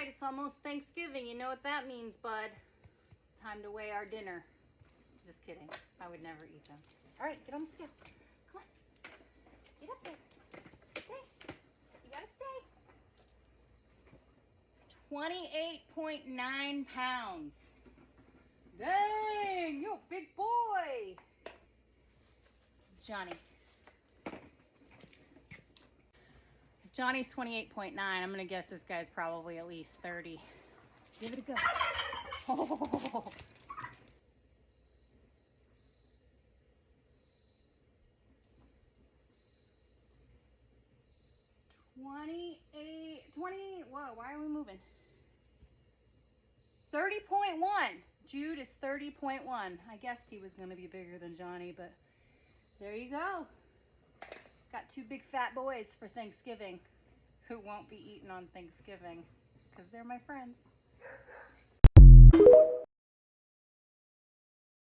right, it's almost Thanksgiving. You know what that means, bud. It's time to weigh our dinner. Just kidding. I would never eat them. All right, get on the scale. Come on. Get up there. Okay. You gotta stay. 28.9 pounds. Dang, you a big boy. This is Johnny. If Johnny's 28.9, I'm gonna guess this guy's probably at least 30. Give it a go. Oh. 20, whoa, why are we moving? 30.1. Jude is 30.1. I guessed he was gonna be bigger than Johnny, but there you go. Got two big fat boys for Thanksgiving who won't be eating on Thanksgiving because they're my friends.